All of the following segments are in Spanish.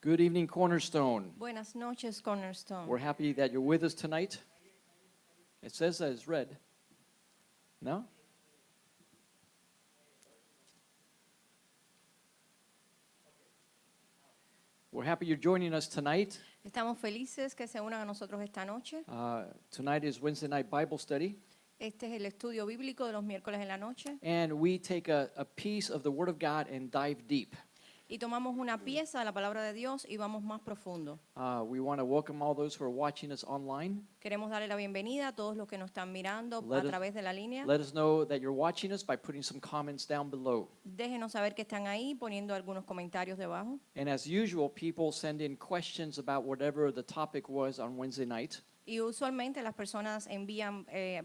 Good evening, Cornerstone. Buenas noches, Cornerstone. We're happy that you're with us tonight. It says that it's red. No? We're happy you're joining us tonight. Estamos felices que se unan a nosotros esta noche. Tonight is Wednesday night Bible study, Este es el estudio bíblico de los miércoles en la noche. and we take a piece of the Word of God and dive deep. Y tomamos una pieza de la palabra de Dios y vamos más profundo. We want to welcome all those who are watching us online. Queremos darle la bienvenida a todos los que nos están mirando Let a us- través de la línea. Let us know that you're watching us by putting some comments down below. Déjenos saber que están ahí poniendo algunos comentarios debajo. And as usual, people send in questions about whatever the topic was on Wednesday night. Y usualmente las personas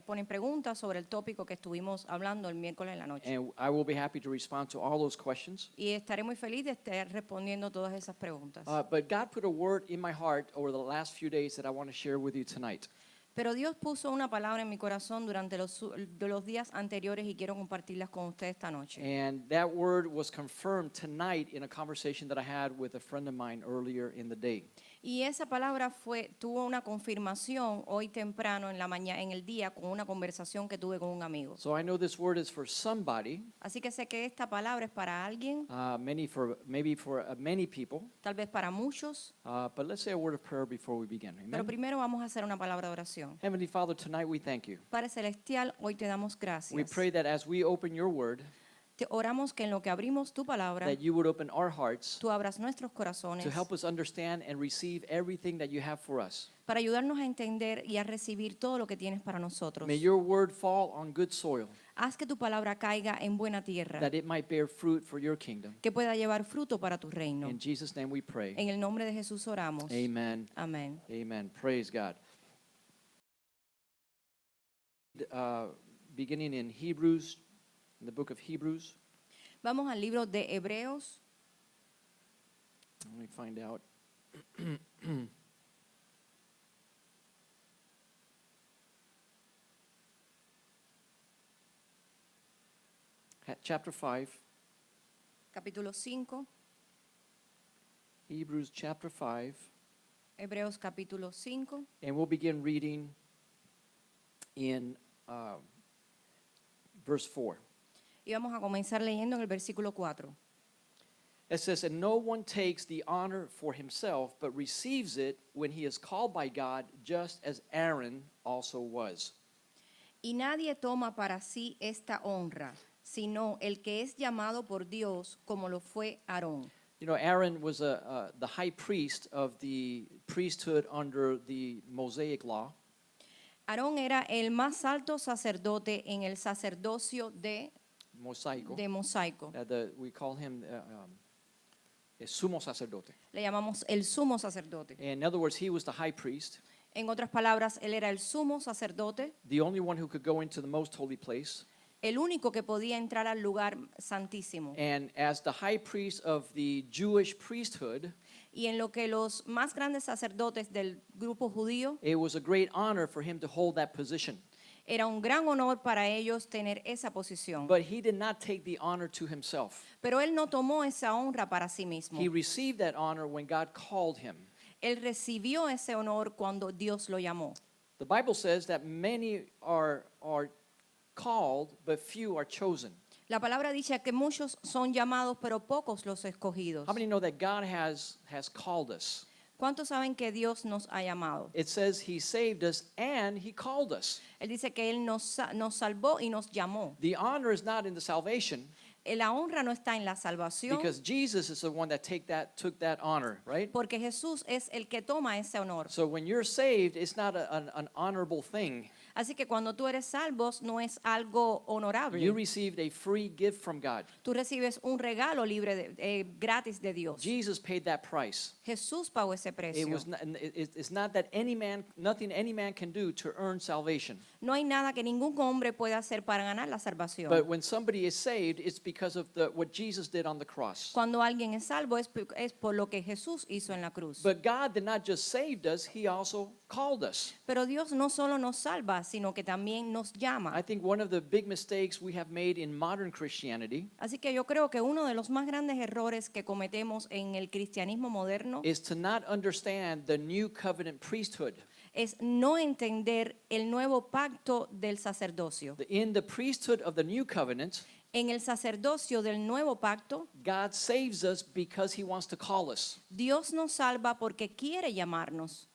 ponen preguntas sobre el tópico que estuvimos hablando el miércoles en la noche. And I will be happy to respond to all those questions. Y estaré muy feliz de estar respondiendo todas esas preguntas. But God put a word in my heart over the last few days that I want to share with you tonight. Pero Dios puso una palabra en mi corazón durante los días anteriores y quiero compartirlas con ustedes esta noche. And that word was confirmed tonight in a conversation that I had with a friend of mine earlier in the day. Y esa palabra tuvo una confirmación hoy temprano en el día con una conversación que tuve con un amigo. So I know this word is for somebody, Así que sé que esta palabra es para alguien, maybe for many people. tal vez para muchos, But let's say a word of prayer before we begin. pero Amen. primero vamos a hacer una palabra de oración. Heavenly Father, tonight we thank you. Padre Celestial, hoy te damos We gracias. pray that as we open your word, Te oramos que en lo que abrimos tu palabra, that you would open our hearts tú abras nuestros corazones to help us understand and receive everything that you have for us. para ayudarnos a entender y a recibir todo lo que tienes para nosotros. May your word fall on good soil, Haz que tu palabra caiga en buena tierra, that it might bear fruit for your kingdom. que pueda llevar fruto para tu reino. In Jesus' name we pray. En el nombre de Jesús oramos. Amen. Amén. Amen. Praise God. Beginning in Hebrews, in the book of Hebrews. Vamos al libro de Hebreos, Let me find out. Chapter 5, capítulo 5. Hebrews chapter 5, Hebreos capítulo 5. and we'll begin reading in verse 4. Y vamos a comenzar leyendo en el versículo 4. It says, "And no one takes the honor for himself, but receives it when he is called by God, just as Aaron also was." Y nadie toma para sí esta honra, sino el que es llamado por Dios, como lo fue Aarón. You know, Aaron was the high priest of the priesthood under the Mosaic law. Aarón era el más alto sacerdote en el sacerdocio Mosaico. de Mosaico. We call him el sumo sacerdote. Le llamamos el sumo sacerdote. In other words, he was the high priest, En otras palabras, él era el sumo sacerdote, the only one who could go into the most holy place. el único que podía entrar al lugar santísimo. And as the high priest of the Jewish priesthood, Y en lo que los más grandes sacerdotes del grupo judío, it was a great honor for him to hold that position. era un gran honor para ellos tener esa posición. But he did not take the honor to himself. Pero él no tomó esa honra para sí mismo. He received that honor when God called him. Él recibió ese honor cuando Dios lo llamó. The Bible says that many are called, but few are chosen. La palabra dice que muchos son llamados, pero pocos los escogidos. How many know that God has called us? ¿Cuántos saben que Dios nos ha llamado? It says he saved us and he called us. Él dice que Él nos salvó y nos llamó. The honor is not in the salvation, La honra no está en la salvación, because Jesus is the one that took that honor, right? porque Jesús es el que toma ese honor. So when you're saved, it's not an honorable thing. Así que cuando tú eres salvo no es algo honorable. You received a free gift from God. Tú recibes un regalo gratis de Dios. Jesus paid that price. Jesús pagó ese precio. It's not that nothing any man can do to earn salvation. No hay nada que ningún hombre pueda hacer para ganar la salvación. But when somebody is saved, it's because of what Jesus did on the cross. Cuando alguien es salvo es por lo que Jesús hizo en la cruz. But God did not just save us, he also called us. Pero Dios no solo nos salva, manda, sino que también nos llama. I think one of the big mistakes we have made in modern Christianity Así que yo creo que uno de los más grandes errores que cometemos en el cristianismo moderno is to not understand the new covenant priesthood. es no entender el nuevo pacto del sacerdocio. In the priesthood of the new covenant, En el sacerdocio del nuevo pacto, God saves us because he wants to call us. Dios nos salva porque quiere llamarnos.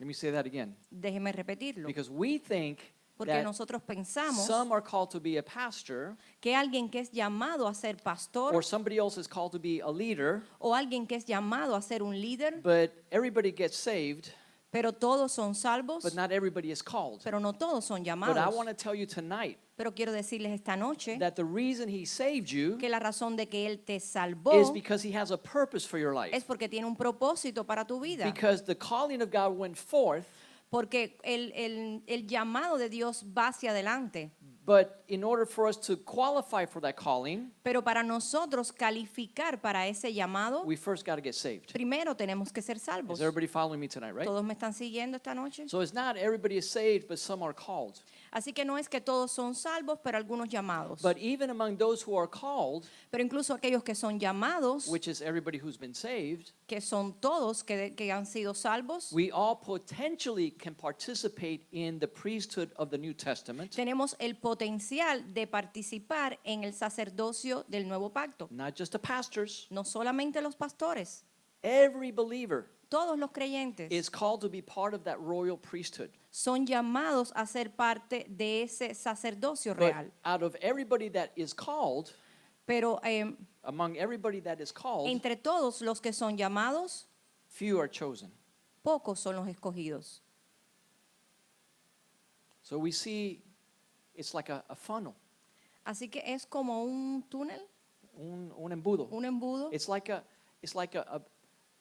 Let me say that again. Déjeme repetirlo. Because we think Porque that nosotros pensamos some are called to be a pastor, que alguien que es llamado a ser pastor or somebody else is called to be a leader, o alguien que es llamado a ser un líder, but everybody gets saved, pero todos son salvos, but not everybody is called. pero no todos son But I llamados. want to tell you tonight Pero quiero decirles esta noche that the reason he saved you que la razón de que Él te salvó is because he has a purpose for your es life. porque tiene un propósito para tu vida. Because the calling of God went forth, Porque el llamado de Dios va hacia adelante. but in order for us to qualify for that calling, Pero para nosotros calificar para ese llamado, we first got to get saved. primero tenemos que ser salvos. Is everybody following me tonight, right? ¿Todos me están siguiendo esta noche? So it's not everybody is saved, but some are called. Así que no es que todos son salvos, pero algunos llamados. But even among those who are called, Pero incluso aquellos que son llamados, which is everybody who's been saved, que son todos que han sido salvos, we all potentially can participate in the priesthood of the New Testament. tenemos el potencial de participar en el sacerdocio del nuevo pacto. Not just the pastors. No solamente los pastores, Every believer todos los creyentes is called to be part of that royal priesthood. son llamados a ser parte de ese sacerdocio But real. out of everybody that is called, Pero among everybody that is called, entre todos los que son llamados, few are chosen. pocos son los escogidos. So we see it's like a funnel, Así que es como un túnel, un embudo. un embudo. It's like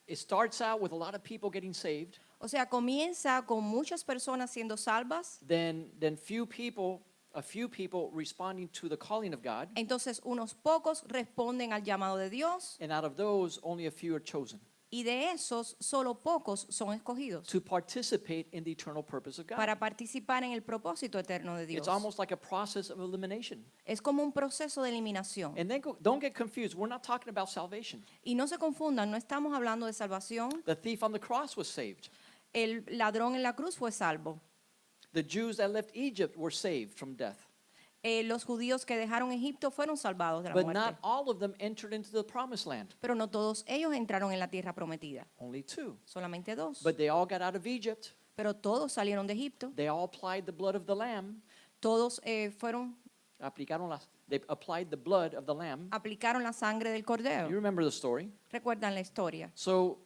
it starts out with a lot of people getting saved, O sea, comienza con muchas personas siendo salvas, then a few people responding to the calling of God, entonces unos pocos responden al llamado de Dios and out of those, only a few are chosen y de esos solo pocos son escogidos to participate in the eternal purpose of God. para participar en el propósito eterno de Dios. It's almost like a process of elimination. Es como un proceso de eliminación. And then don't get confused. We're not talking about salvation. Y no se confundan, no estamos hablando de salvación. The thief on the cross was saved. El ladrón en la cruz fue salvo. The Jews that left Egypt were saved from death. Los judíos que dejaron Egipto fueron salvados de la But muerte. not all of them entered into the promised land. Pero no todos ellos entraron en la tierra prometida. Only two. Solamente dos. But they all got out of Egypt. Pero todos salieron de Egipto. They all applied the blood of the lamb. Todos They applied the blood of the lamb. aplicaron la sangre del cordero. You remember the story. Recuerdan la historia. So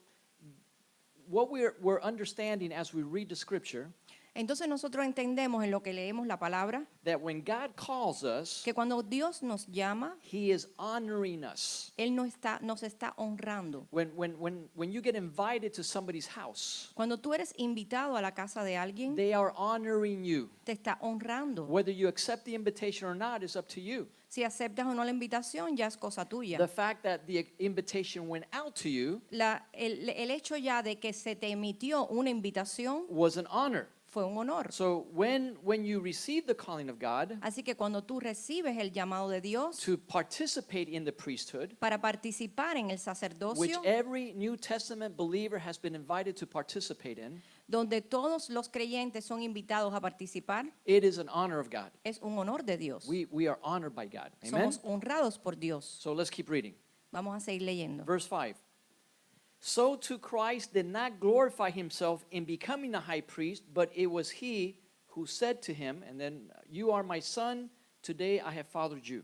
what we're understanding as we read the scripture, Entonces nosotros entendemos en lo que leemos la palabra that when God calls us, que cuando Dios nos llama, he is honoring us. Él nos está honrando. When you get invited to somebody's house, Cuando tú eres invitado a la casa de alguien, they are honoring you. te está honrando. Whether you accept the invitation or not is up to you. Si aceptas o no la invitación, ya es cosa tuya. The fact that the invitation went out to you El hecho ya de que se te emitió una invitación was an honor. fue un honor. So when you receive the calling of God Así que cuando tú recibes el llamado de Dios to participate in the priesthood, para participar en el which sacerdocio, every New Testament believer has been invited to participate in, donde todos los creyentes son invitados a participar, it is an honor of God. es un honor de Dios. We are honored by God. Amen? Somos honrados por Dios. So let's keep reading. Vamos a seguir leyendo. Verse 5. So to Christ did not glorify himself in becoming a high priest, but it was he who said to him, and then, you are my son, today I have fathered you.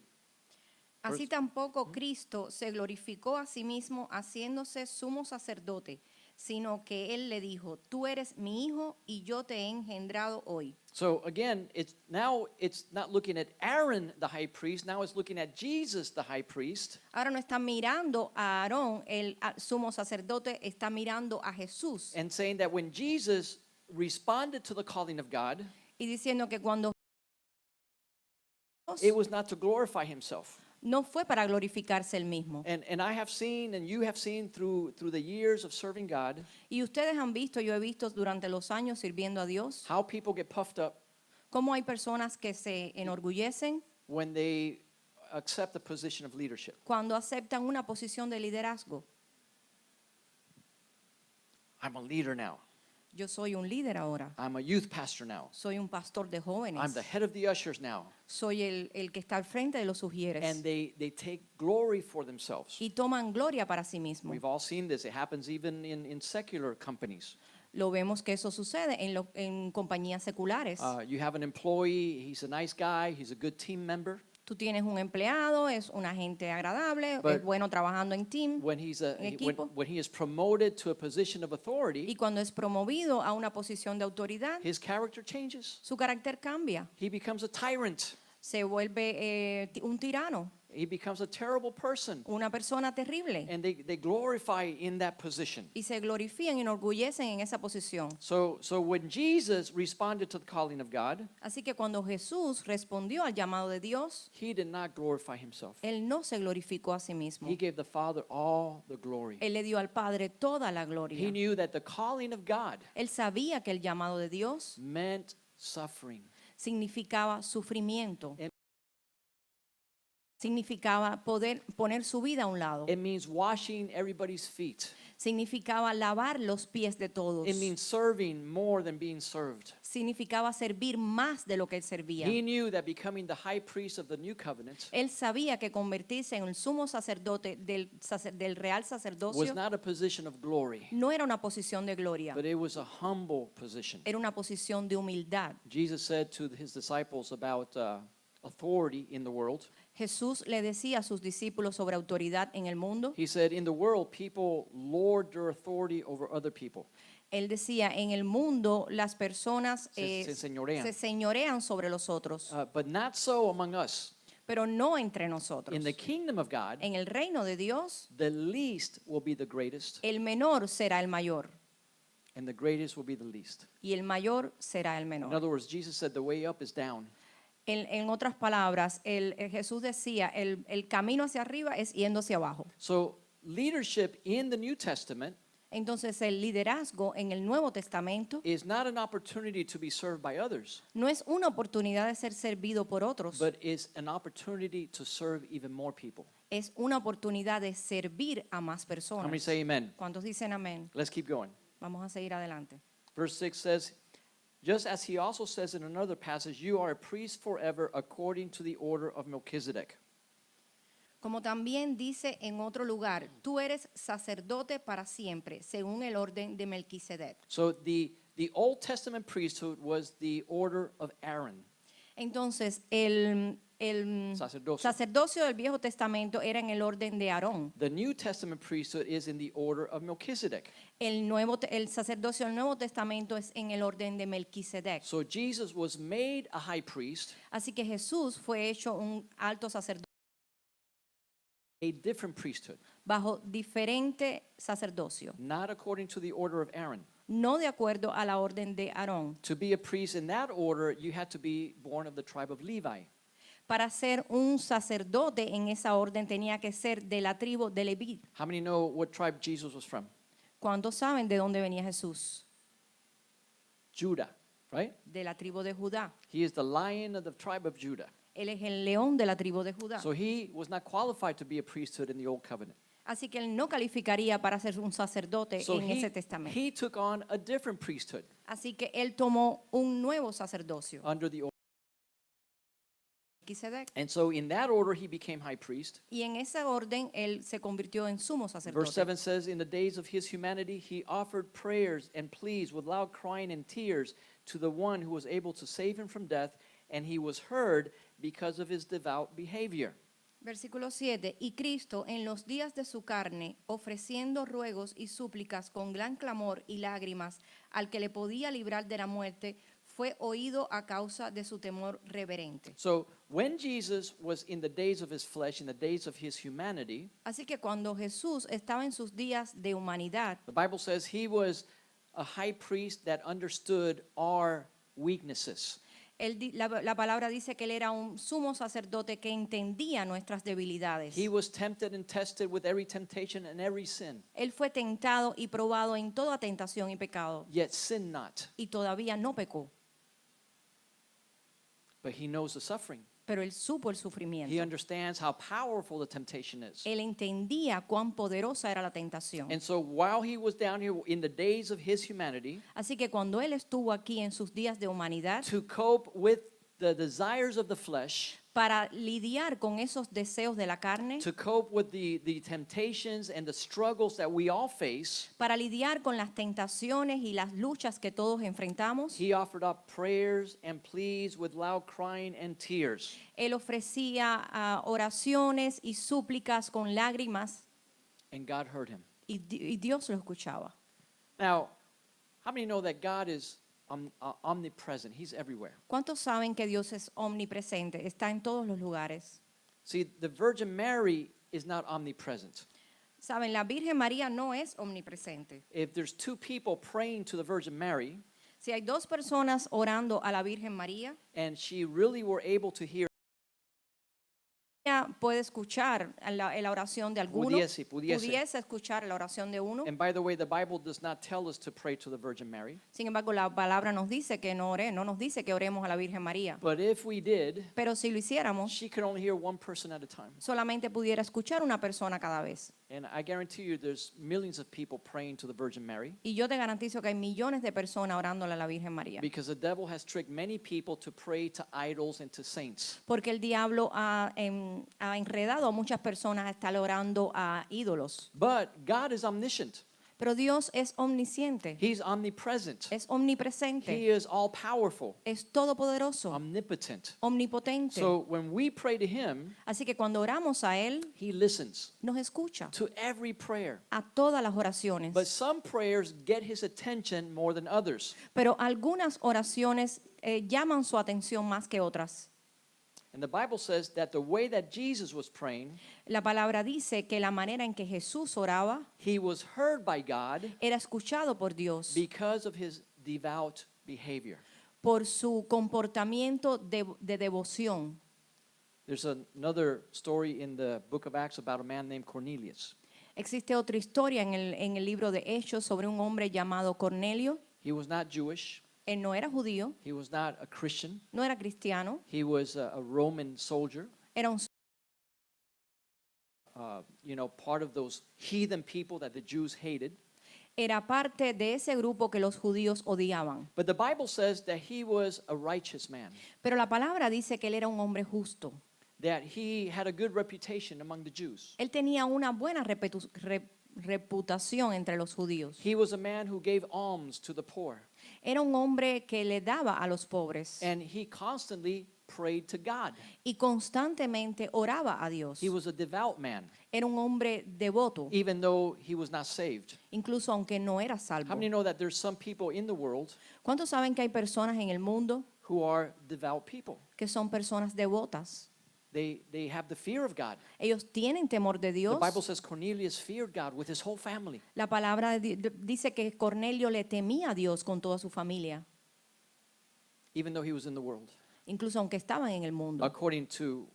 Así tampoco Cristo se glorificó a sí mismo haciéndose sumo sacerdote, sino que él le dijo, tú eres mi hijo y yo te he engendrado hoy. So again, it's not looking at Aaron the high priest, now it's looking at Jesus the high priest. Ahora no está mirando a Aarón, el sumo sacerdote, está mirando a Jesús. And saying that when Jesus responded to the calling of God, Y diciendo que cuando it was not to glorify himself. no fue para glorificarse él mismo. And I have seen, and you have seen through the years of serving God, Y ustedes han visto, yo he visto durante los años sirviendo a Dios, how people get puffed up, ¿Cómo hay personas que se enorgullecen when they accept the position of leadership? cuando aceptan una posición de liderazgo? I'm a leader now. Yo soy un líder ahora. I'm a youth pastor now. Soy un pastor de I'm jóvenes. the head of the ushers now. Soy el que está al frente de los sugieres. And they take glory for themselves. Y toman gloria para sí mismos. We've all seen this. It happens even in secular companies. Lo vemos que eso sucede en compañías seculares. You have an employee, he's a nice guy, he's a good team member. Tú tienes un empleado, es una gente agradable, But es bueno trabajando en team. When he's En equipo. when he is promoted to a position of Y authority, cuando es promovido a una posición de autoridad, his character changes. su carácter cambia. He becomes a tyrant. Se vuelve un tirano, He becomes a terrible person. una persona terrible. And they glorify in that position. Y se glorifican y enorgullecen en esa posición. So when Jesus responded to the calling of God, Así que cuando Jesús respondió al llamado de Dios, he did not glorify himself. Él no se glorificó a sí mismo. He gave the Father all the glory. Él le dio al Padre toda la He gloria. knew that the calling of God Él sabía que el llamado de Dios meant suffering. significaba sufrimiento. Em- Significaba poder poner su vida a un lado. It means washing everybody's feet. Significaba lavar los pies de todos. It means serving more than being served. Significaba servir más de lo que él servía. He knew that becoming the high priest of the new covenant Él sabía que convertirse en el sumo sacerdote del real was sacerdocio not a position of glory, no era una posición de gloria, but it was a humble position. era una posición de humildad. Jesus said to his disciples about authority in the world. Jesús le decía a sus discípulos sobre autoridad en el mundo. He said, in the world, people lord their authority over other people. Él decía, en el mundo las personas Se señorean. se señorean sobre los otros, But not so among us. pero no entre nosotros. In the kingdom of God, En el reino de Dios, the least will be the greatest, el menor será el mayor and the greatest will be the least. y el mayor será el In menor. other words, Jesus said the way up is down. En otras palabras, Jesús decía, el camino hacia arriba es yendo hacia abajo. So leadership in the New Testament Entonces el liderazgo en el Nuevo Testamento is not an opportunity to be served by others, no es una oportunidad de ser servido por otros, but is an opportunity to serve even more people. es una oportunidad de servir a más How many personas. say amen? ¿Cuántos dicen amén? Let's keep going. Vamos a seguir adelante. Verse 6 says, just as he also says in another passage, you are a priest forever according to the order of Melchizedek. Como también dice en otro lugar, tú eres sacerdote para siempre, según el orden de Melquisedec. So the Old Testament priesthood was the order of Aaron. Entonces, el Sacerdocio. sacerdocio del Viejo Testamento era en el orden de Aarón. The New Testament priesthood is in the order of Melchizedek. El sacerdocio del Nuevo Testamento es en el orden de Melquisedec. So Jesus was made a high priest, Así que Jesús fue hecho un alto sacerdote a different priesthood, bajo diferente sacerdocio, not according to the order of Aaron. no de acuerdo a la orden de Aarón. To be a priest in that order, you had to be born of the tribe of Levi. Para ser un sacerdote en esa orden tenía que ser de la tribu de Leví. How many know what tribe Jesus was from? ¿Cuántos saben de dónde venía Jesús? Judah, right? De la tribu de Judá. He is the lion of the tribe of Judah. Él es el león de la tribu de Judá. So he was not qualified to be a priesthood in the Old Covenant. Así que él no calificaría para ser un sacerdote So en ese testamento. he took on a different priesthood Así que él tomó un nuevo sacerdocio. under the order. Melquisedec. And so in that order, he became high priest. Y en esa orden él se convirtió en sumo Verse sacerdote. 7 says, in the days of his humanity, he offered prayers and pleas with loud crying and tears to the one who was able to save him from death, and he was heard because of his devout behavior. Versículo 7. Y Cristo en los días de su carne, ofreciendo ruegos y súplicas con gran clamor y lágrimas al que le podía librar de la muerte, fue oído a causa de su temor reverente. So when Jesus was in the days of his flesh, in the days of his humanity, Así que cuando Jesús estaba en sus días de humanidad, the Bible says he was a high priest that understood our weaknesses. la palabra dice que él era un sumo sacerdote que entendía nuestras debilidades. He was tempted and tested with every temptation and every sin, Él fue tentado y probado en toda tentación y pecado, yet sin not. y todavía no pecó. but he knows the suffering. pero él supo el He sufrimiento. understands how powerful the temptation is. Él entendía cuán poderosa era la tentación. And so while he was down here in the days of his humanity, Así que cuando él estuvo aquí en sus días de humanidad, to cope with the desires of the flesh, para lidiar con esos deseos de la carne, to cope with the temptations and the struggles that we all face, para lidiar con las tentaciones y las luchas que todos enfrentamos, he offered up prayers and pleas with loud crying and tears. él ofrecía oraciones y súplicas con lágrimas And God heard him. y Dios lo escuchaba. Now, how many know that God is omnipresent? He's everywhere. ¿Cuántos saben que Dios es omnipresente? Está en todos los lugares. See, the Virgin Mary is not omnipresent. Saben, la Virgen María no es omnipresente. If there's two people praying to the Virgin Mary, Si hay dos personas orando a la Virgen María, and she really were able to hear, ella puede escuchar la oración de alguno, pudiese. escuchar la oración de uno. And by the way, the Bible does not tell us to pray to the Virgin Mary. Sin embargo, la palabra nos dice que no nos dice que oremos a la Virgen María. But if we did, Pero si lo hiciéramos, she could only hear one person at a time. solamente pudiera escuchar una persona cada vez. And I guarantee you there's millions of people praying to the Virgin Mary Y yo te garantizo que hay millones de personas orándole a la Virgen María. because the devil has tricked many people to pray to idols and to saints. Porque el diablo ha enredado a muchas personas a estar orando a ídolos. But God is omniscient. Pero Dios es omnisciente, He's omnipresent. es omnipresente, He is all powerful, es todopoderoso, omnipotent. omnipotente. So when we pray to him, Así que cuando oramos a Él, he listens nos escucha to every prayer. a todas las oraciones. But some prayers get his attention more than others. Pero algunas oraciones llaman su atención más que otras. And the Bible says that the way that Jesus was praying, La palabra dice que la manera en que Jesús oraba he was heard by God era escuchado por Dios because of his devout behavior. por su comportamiento de devoción. There's another story in the book of Acts about a man named Cornelius. Existe otra historia en el libro de Hechos sobre un hombre llamado Cornelio. He was not Jewish. Él no era judío, He was not a Christian. no era cristiano, He was a Roman soldier. era un Part of those heathen people that the Jews hated. era parte de ese grupo que los judíos odiaban. But the Bible says that he was a righteous man, Pero la palabra dice que él era un hombre justo. that he had a good reputation among the Jews. Él tenía una buena reputación entre los judíos. He was a man who gave alms to the poor, Era un hombre que le daba a los pobres and he constantly prayed to God. y constantemente oraba a Dios. He was a devout man, Era un hombre devoto, even though he was not saved. incluso aunque no era How salvo. many know that there's some people in the world ¿Cuántos saben que hay personas en el mundo who are devout people? que son personas devotas? They have the fear of God. Ellos tienen temor de The Dios. Bible says Cornelius feared God with his whole family. La palabra dice que Cornelio le temía a Dios con toda su familia, Even though he was in the world, incluso aunque estaban en el mundo, according to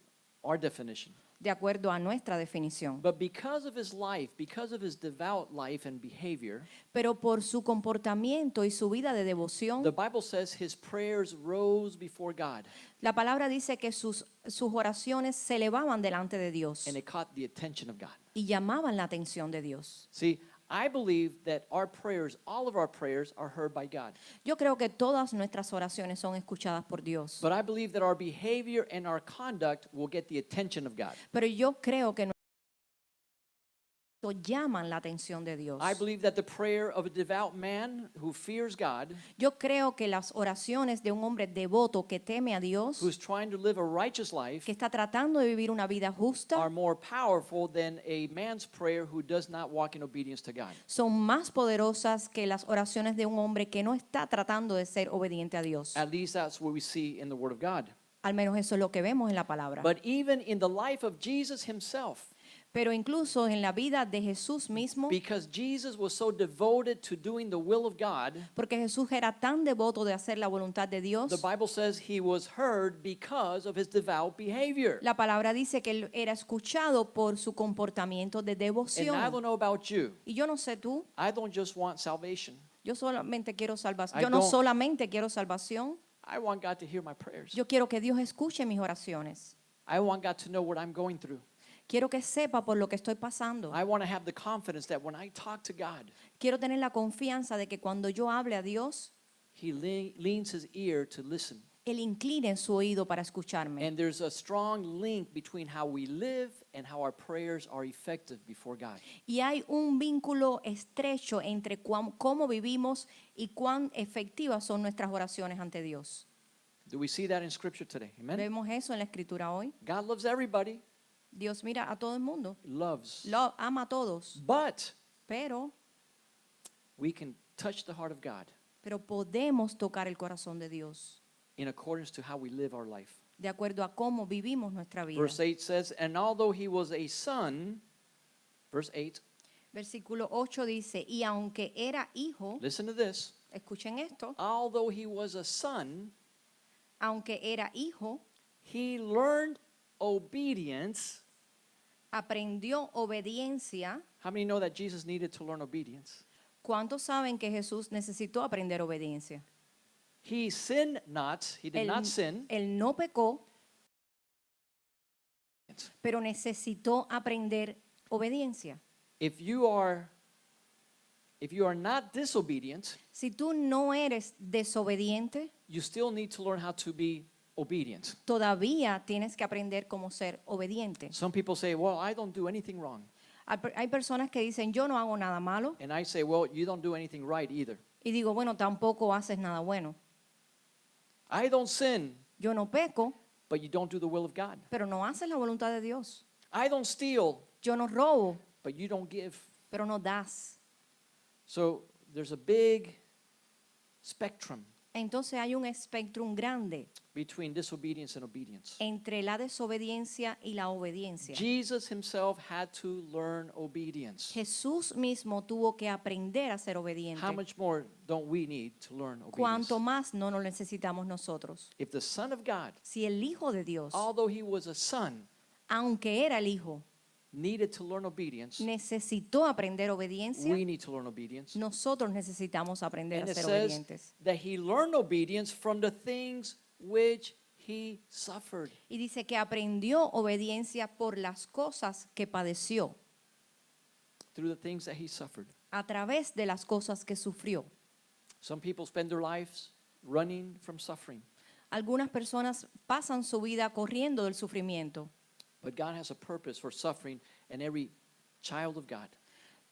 our definition. de acuerdo a nuestra definición. But because of his life, because of his devout life and behavior, Pero por su comportamiento y su vida de devoción, the Bible says his prayers rose before God la palabra dice que sus oraciones se elevaban delante de Dios and it caught the attention of God. y llamaban la atención de Dios. See, I believe that our prayers, all of our prayers, are heard by God. Yo creo que todas nuestras oraciones son escuchadas por Dios. But I believe that our behavior and our conduct will get the attention of God. Pero yo creo que llaman la atención de Dios. I believe that the prayer of a devout man who fears God, Yo creo que las oraciones de un hombre devoto que teme a Dios, who's trying to live a righteous life, que está tratando de vivir una vida are justa, more powerful than a man's prayer who does not walk in obedience to God. son más poderosas que las oraciones de un hombre que no está tratando de ser obediente a Dios. At least that's what we see in the Word of God. Al menos eso es lo que vemos en la palabra. But even in the life of Jesus himself, Pero incluso en la vida de Jesús mismo, because Jesus was so devoted to doing the will of God, porque Jesús era tan devoto de hacer la voluntad de Dios, the Bible says he was heard because of his devout behavior. la palabra dice que él era escuchado por su comportamiento de And I devoción. don't know about you. Y yo no sé tú, I don't just want salvation. yo solamente quiero salvación. I Yo no don't- solamente quiero salvación, I want God to hear my prayers. Yo quiero que Dios escuche mis oraciones. I want God to know what I'm going through. Quiero que sepa por lo que estoy pasando. I want to have the confidence that when I talk to God, Quiero tener la confianza de que cuando yo hable a Dios, He leans His ear to listen. Él incline su oído para escucharme. And there's a strong link between how we live and how our prayers are effective before God. Y hay un vínculo estrecho entre cómo vivimos y cuán efectivas son nuestras oraciones ante Dios. Do we see that in Scripture today? Amen? Vemos eso en la escritura hoy. God loves everybody, Dios mira a todo el mundo, loves. lo ama a todos, But pero we can touch the heart of God podemos tocar el corazón de Dios in accordance to how we live our life. de acuerdo a cómo vivimos nuestra vida. Verse 8 says, and although he was a son, verse 8, Versículo 8 dice, y aunque era hijo, listen to this, escuchen esto, although he was a son, aunque era hijo, he learned obedience. aprendió obediencia. How many know that Jesus needed to learn obedience? ¿Cuántos saben que Jesús necesitó aprender obediencia? He sinned not, he did not sin, Él no pecó, pero necesitó aprender obediencia. if you are not disobedient, Si tú no eres desobediente, you still need to learn how to be obedient. todavía tienes que aprender cómo ser obediente. Some people say, well, I don't do anything wrong. Hay personas que dicen, yo no hago nada malo, And I say, well, you don't do anything right either. y digo, bueno, tampoco haces nada bueno. I don't sin, Yo no peco, but you don't do the will of God. pero no haces la voluntad de Dios. I don't steal, Yo no robo, but you don't give. pero no das. So there's a big spectrum Entonces hay un espectro grande between disobedience and obedience. entre la desobediencia y la obediencia. Jesus himself had to learn obedience. Jesús mismo tuvo que aprender a ser obediente. How much more don't we need to learn obedience? Cuanto más no lo necesitamos nosotros. If the Son of God, Si el Hijo de Dios, although he was a son, aunque era el Hijo, needed to learn obedience, necesitó aprender obediencia, we need to learn obedience. nosotros necesitamos aprender And a it ser says obedientes. that he learned obedience from the things which he suffered. Y dice que aprendió obediencia por las cosas que padeció, Through the things that he suffered. a través de las cosas que sufrió. Some people spend their lives running from suffering, Algunas personas pasan su vida corriendo del sufrimiento, but God has a purpose for suffering in every child of God.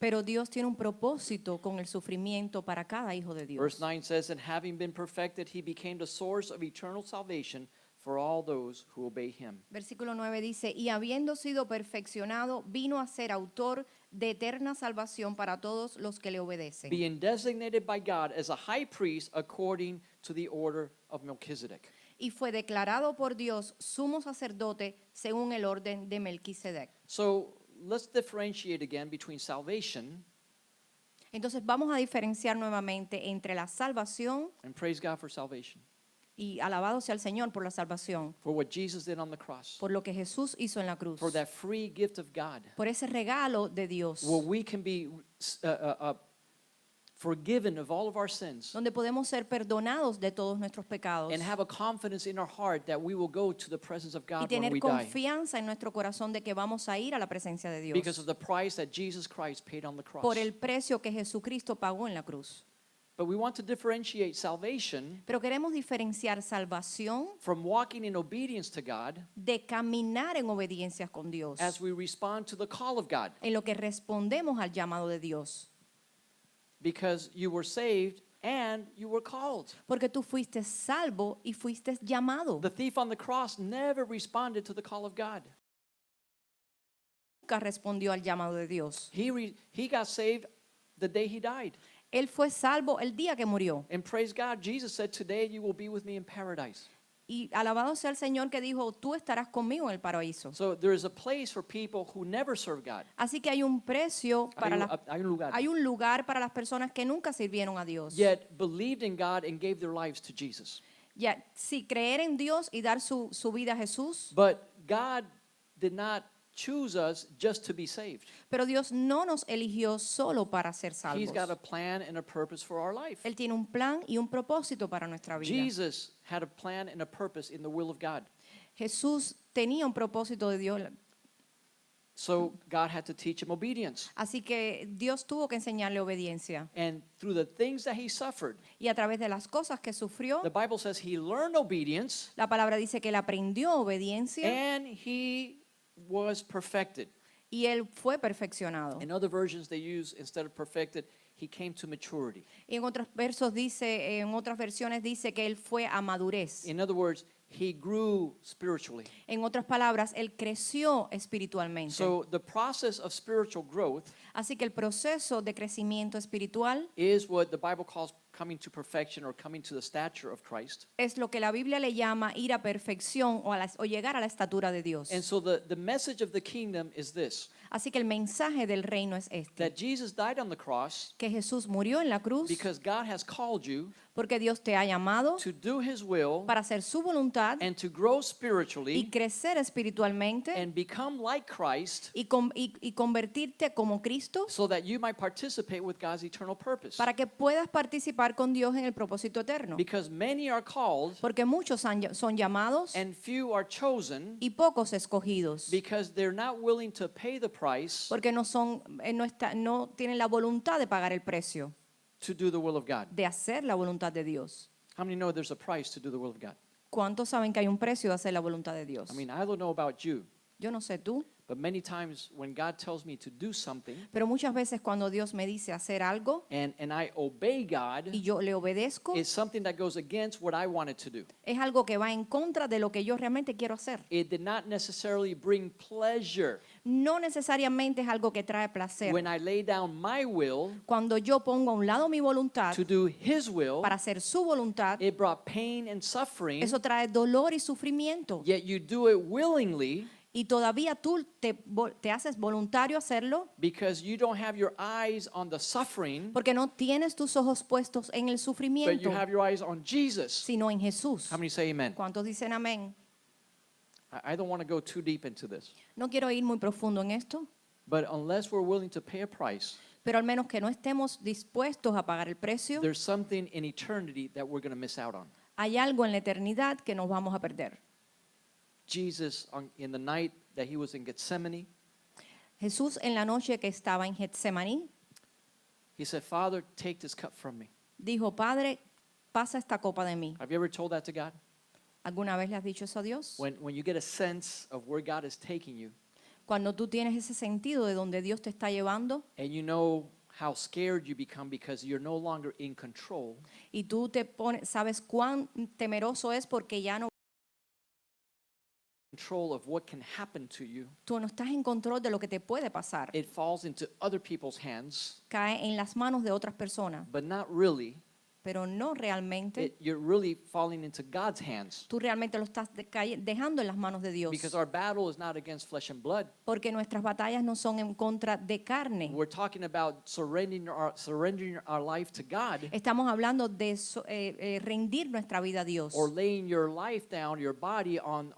pero Dios tiene un propósito con el sufrimiento para cada hijo de Dios. Verse 9 says, and having been perfected, he became the source of eternal salvation for all those who obey him. Versículo 9 dice, y habiendo sido perfeccionado, vino a ser autor de eterna salvación para todos los que le obedecen. Being designated by God as a high priest according to the order of Melchizedek. Y fue declarado por Dios sumo sacerdote según el orden de Melquisedec. So let's differentiate again between salvation, Entonces vamos a diferenciar nuevamente entre la salvación and praise God for salvation, y alabado sea el Señor por la salvación, for what Jesus did on the cross, por lo que Jesús hizo en la cruz, for that free gift of God, por ese regalo de Dios, where we can be forgiven of all of our sins donde podemos ser perdonados de todos nuestros pecados and have a confidence in our heart that we will go to the presence of y God when tener we die confianza en nuestro corazón de que vamos a ir a la presencia de because of Dios the price that Jesus Christ paid on the cross. por el precio que Jesucristo pagó en la cruz. But we want to differentiate salvation Pero queremos diferenciar salvación from walking in obedience to God de caminar en obediencia con Dios, as we respond to the call of God. en lo que respondemos al llamado de Dios. Because you were saved and you were called. Porque tú fuiste salvo y fuiste llamado. The thief on the cross never responded to the call of God. Nunca respondió al llamado de Dios. He got saved the day he died. Él fue salvo el día que murió. And praise God, Jesus said, today you will be with me in paradise. Y alabado sea el Señor que dijo, tú estarás conmigo en el paraíso. So there is a place for people who never serve God. Así que hay un precio para Hay un lugar. hay un lugar para las personas que nunca sirvieron a Dios. Yet believed in God and gave their lives to Jesus. Ya, sí, creer en Dios y dar su vida a Jesús, But God did not choose us just to be saved. Pero Dios no nos eligió solo para ser He's salvos. got a plan and a purpose for our life. Él tiene un plan y un propósito para nuestra vida. Jesus had a plan and a purpose in the will of God. Jesús tenía un propósito de Dios, So God had to teach him obedience. así que Dios tuvo que enseñarle obediencia. And through the things that he suffered, Y a través de las cosas que sufrió, the Bible says he learned obedience la palabra dice que él aprendió obediencia and he was perfected. y él fue perfeccionado. In other versions they use, instead of perfected, he came to maturity. Y en otros versos dice, en otras versiones dice que él fue a madurez. In other words, he grew spiritually. En otras palabras, él creció espiritualmente. So the process of spiritual growth Así que el proceso de crecimiento espiritual is what the Bible calls coming to perfection or coming to the stature of Christ. es lo que la Biblia le llama ir a perfección o llegar a la estatura de Dios. And so the message of the kingdom is this, Así que el mensaje del reino es este, that Jesus died on the cross que Jesús murió en la cruz because God has called you porque Dios te ha llamado to do his will para hacer su voluntad and to grow y spiritually crecer espiritualmente and become like Christ y convertirte como Cristo so that you might participate with God's eternal purpose. para que puedas participar con Dios en el propósito eterno. Because many are called Porque muchos son llamados and few are chosen y pocos escogidos. because they're not willing to pay the price Porque no tienen la voluntad de pagar el precio, to do the will of God. de hacer la voluntad de Dios. How many know there's a price to do the will of God? ¿Cuántos saben que hay un precio de hacer la voluntad de Dios? I mean, I don't know about you, Yo no sé tú, but many times when God tells me to do something pero muchas veces cuando Dios me dice hacer algo and I obey God, y yo le obedezco, it's something that goes against what I wanted to do. es algo que va en contra de lo que yo realmente quiero hacer. It did not necessarily bring pleasure. No necesariamente es algo que trae placer. When I lay down my will Cuando yo pongo a un lado mi voluntad to do His will, para hacer su voluntad, it brought pain and suffering, eso trae dolor y sufrimiento. yet you do it willingly Y todavía tú te haces voluntario a hacerlo because you don't have your eyes on the suffering, porque no tienes tus ojos puestos en el but you sufrimiento, have your eyes on Jesus. sino en Jesús. How many say amen? ¿Cuántos dicen amén? I don't want to go too deep into this, No quiero ir muy profundo en esto, but unless we're willing to pay a price, pero al menos que no estemos dispuestos a pagar el precio, there's something in eternity that we're going to miss out on. hay algo en la eternidad que nos vamos a perder. Jesus, in the night that he was in Gethsemane, Jesús en la noche que estaba en Getsemaní he said, Father, take this cup from me. dijo, Padre, pasa esta copa de mí. Have you ever told that to God? ¿Alguna vez le has dicho eso a Dios? When you get a sense of where God is taking you, Cuando tú tienes ese sentido de donde Dios te está llevando and you know how scared you become because you're no longer in control, y tú sabes cuán temeroso es porque ya no control of what can happen to you, tú no estás en control de lo que te puede pasar. it falls into other people's hands, Cae en las manos de otras personas, but not really. pero no realmente. You're really falling into God's hands Tú realmente lo estás dejando en las manos de Dios. because our battle is not against flesh and blood. Porque nuestras batallas no son en contra de carne. We're talking about surrendering our life to God Estamos hablando de rendir nuestra vida a Dios. or laying your life down, your body on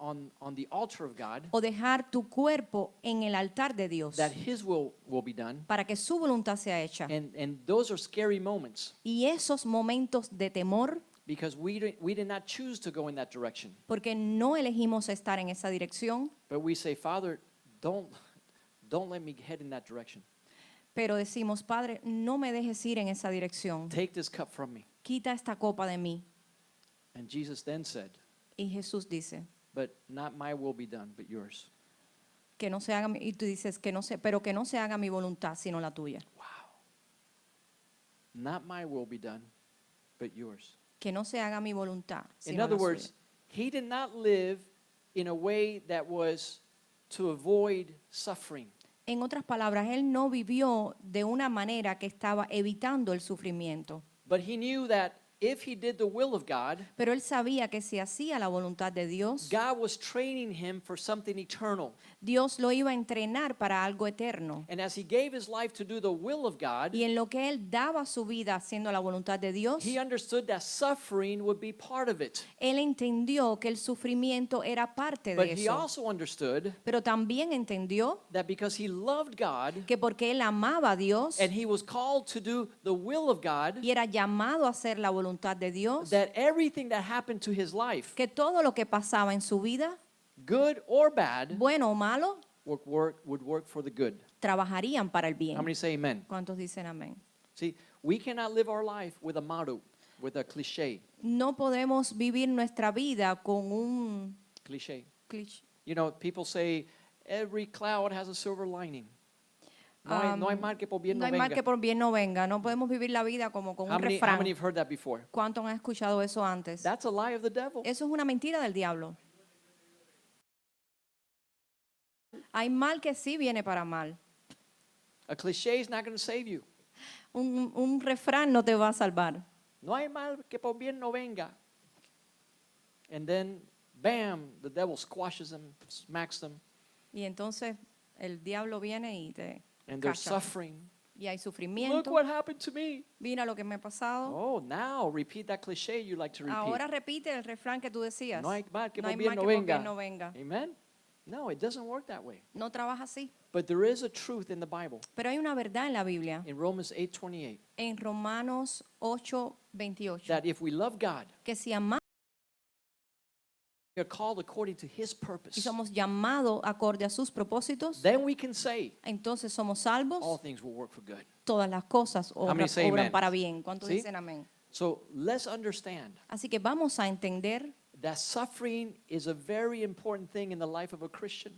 the altar of God, O dejar tu cuerpo en el altar de Dios. that His will be done. Para que su voluntad sea hecha. And those are scary moments Y esos momentos de temor, because we did not choose to go in that direction. porque no elegimos estar en esa dirección, But we say, Father, don't let me head in that direction. pero decimos, Padre, no me dejes ir en esa dirección. Take this cup from me. Quita esta copa de mí. And Jesus then said, Y Jesús dice, but not my will be done, but yours. que no se haga y tú dices pero que no se haga mi voluntad sino la tuya. Wow. Not my will be done, but yours. Que no se haga mi voluntad In sino other la words, suya. he did not live in a way that was to avoid suffering. En otras palabras, él no vivió de una manera que estaba evitando el sufrimiento, But he knew that if he did the will of God, Pero él sabía que si hacía la voluntad de Dios, God was training him for something eternal. Dios lo iba a entrenar para algo eterno. And as he gave his life to do the will of God, Y en lo que él daba su vida haciendo la voluntad de Dios, he understood that suffering would be part of it. él entendió que el sufrimiento era parte But de he eso. also understood Pero también entendió that because he loved God que porque él amaba a Dios and he was called to do the will of God, y era llamado a hacer la voluntad de Dios, that everything that happened to his life, que todo lo que pasaba en su vida, good or bad, bueno o malo, would work for the good. trabajarían para el bien. How many say amen? ¿Cuántos dicen amén? See, we cannot live our life with a motto, with a cliche. No podemos vivir nuestra vida con un Cliche. cliché. You know, people say every cloud has a silver lining. No hay mal que por bien No no hay mal que venga. por bien no venga. No podemos vivir la vida como con How un many refrán. have heard that before? ¿Cuántos han escuchado eso antes? That's a lie of the devil. Eso es una mentira del diablo. Hay mal que sí viene para mal. A cliche is not going to save you. Un refrán no te va a salvar. No hay mal que por bien no venga. And then, bam, the devil squashes them, smacks them, Y entonces el diablo viene y te and they're cacha. suffering. Y hay Look sufrimiento. what happened to me. Mira lo que me ha pasado. Oh, now repeat that cliche you like to repeat. Ahora repite el refrán que tú decías. No hay mal que No por hay bien mal no que por venga. bien no venga. Amen? No, it doesn't work that way. No trabaja así. But there is a truth in the Bible. Pero hay una verdad en la Biblia, In Romans 8:28, en Romanos 8:28, that if we love God, que si amamos we are called according to His y purpose, somos llamados acorde a sus propósitos, then we can say entonces somos all salvos, things will work for good. todas las cosas many say obran amen? para bien. ¿Cuántos ¿Sí? dicen amén? So let's understand Así que vamos a entender that suffering is a very important thing in the life of a Christian.